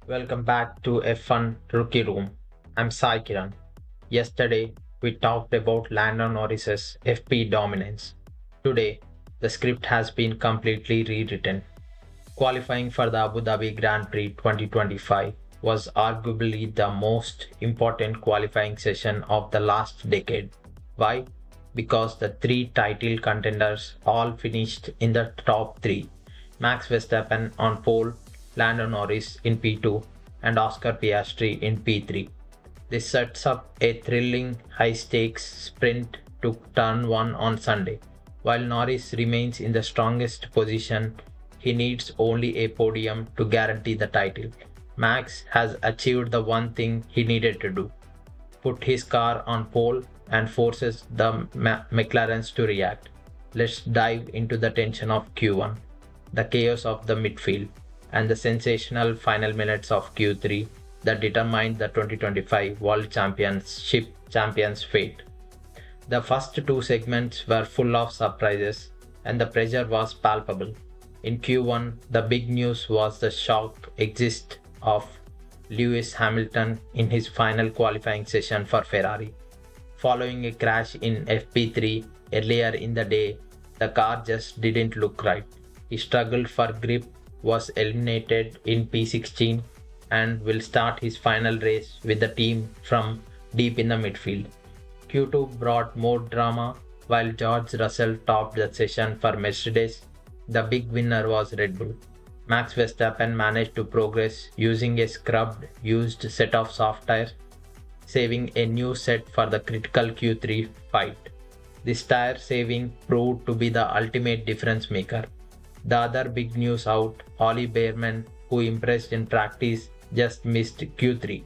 Welcome back to a fun rookie room. I'm Sai Kiran. Yesterday, we talked about Lando Norris's FP dominance. Today, the script has been completely rewritten. Qualifying for the Abu Dhabi Grand Prix 2025 was arguably the most important qualifying session of the last decade. Why? Because the three title contenders all finished in the top three. Max Verstappen on pole, Lando Norris in P2, and Oscar Piastri in P3. This sets up a thrilling high stakes sprint to turn 1 on Sunday. While Norris remains in the strongest position, he needs only a podium to guarantee the title. Max has achieved the one thing he needed to do, put his car on pole and forces the McLarens to react. Let's dive into the tension of Q1, the chaos of the midfield, and the sensational final minutes of Q3 that determined the 2025 World Championship champions' fate. The first two segments were full of surprises, and the pressure was palpable. In Q1, the big news was the shock exit of Lewis Hamilton in his final qualifying session for Ferrari. Following a crash in FP3 earlier in the day, the car just didn't look right. He struggled for grip, was eliminated in P16, and will start his final race with the team from deep in the midfield. Q2 brought more drama while George Russell topped the session for Mercedes. The big winner was Red Bull. Max Verstappen managed to progress using a scrubbed used set of soft tires, saving a new set for the critical Q3 fight. This tire saving proved to be the ultimate difference maker. The other big news out, Ollie Behrman, who impressed in practice, just missed Q3,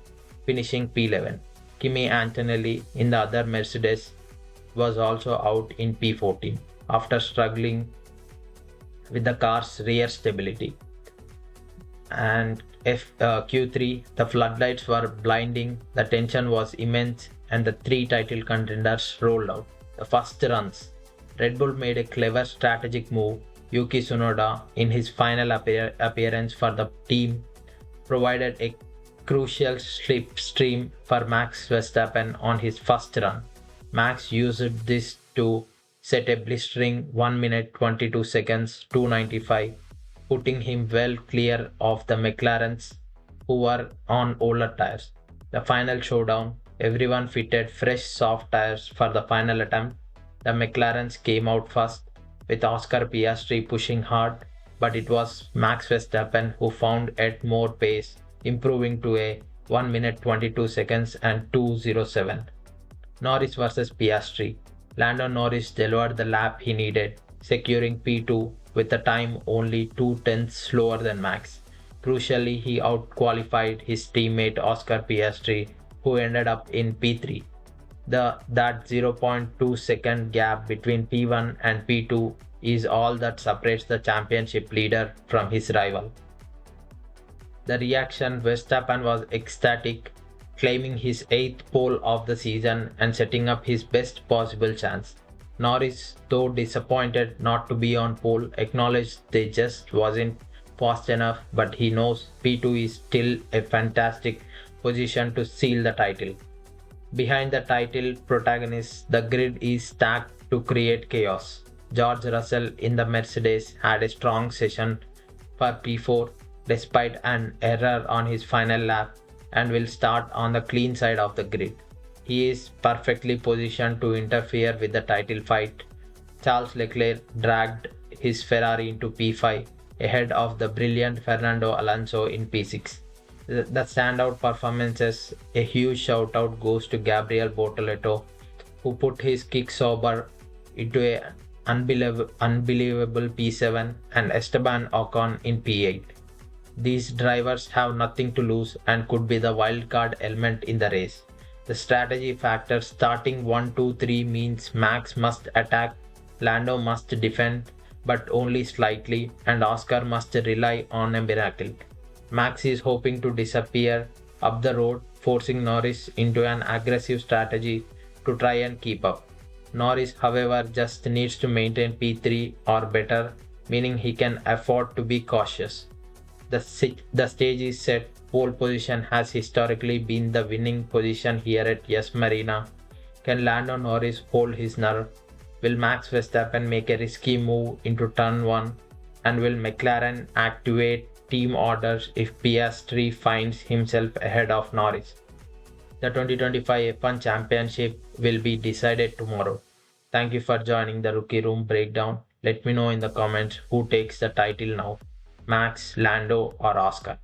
finishing P11. Kimi Antonelli in the other Mercedes was also out in P14 after struggling with the car's rear stability. And Q3, the floodlights were blinding, the tension was immense, and the three title contenders rolled out. The first runs. Red Bull made a clever strategic move. Yuki Tsunoda, in his final appearance for the team, provided a crucial slipstream for Max Verstappen on his first run. Max used this to set a blistering 1 minute 22 seconds 295, putting him well clear of the McLarens who were on older tires. The final showdown, everyone fitted fresh soft tires for the final attempt. The McLarens came out first with Oscar Piastri pushing hard, but it was Max Verstappen who found yet more pace, improving to a 1 minute 22 seconds and 207. Norris versus Piastri. Lando Norris delivered the lap he needed, securing P2 with a time only 2 tenths slower than Max. Crucially, he outqualified his teammate Oscar Piastri, who ended up in P3. That 0.2 second gap between P1 and P2 is all that separates the championship leader from his rival. The reaction, Verstappen was ecstatic, claiming his eighth pole of the season and setting up his best possible chance. Norris, though disappointed not to be on pole, acknowledged they just wasn't fast enough, but he knows P2 is still a fantastic position to seal the title. Behind the title protagonists, the grid is stacked to create chaos. George Russell in the Mercedes had a strong session for P4 despite an error on his final lap and will start on the clean side of the grid. He is perfectly positioned to interfere with the title fight. Charles Leclerc dragged his Ferrari into P5 ahead of the brilliant Fernando Alonso in P6. The standout performances, a huge shout out goes to Gabriel Bortoleto, who put his kick sober into a unbelievable P7, and Esteban Ocon in P8. These drivers have nothing to lose and could be the wildcard element in the race. The strategy factor starting 1 2 3 means Max must attack, Lando must defend, but only slightly, and Oscar must rely on a miracle. Max is hoping to disappear up the road, forcing Norris into an aggressive strategy to try and keep up. Norris, however, just needs to maintain P3 or better, meaning he can afford to be cautious. The stage is set. Pole position has historically been the winning position here at Yes Marina. Can Lando Norris hold his nerve? Will Max Verstappen make a risky move into turn 1? And will McLaren activate team orders if Piastri finds himself ahead of Norris? The 2025 F1 Championship will be decided tomorrow. Thank you for joining the Rookie Room breakdown. Let me know in the comments who takes the title now, Max, Lando, or Oscar.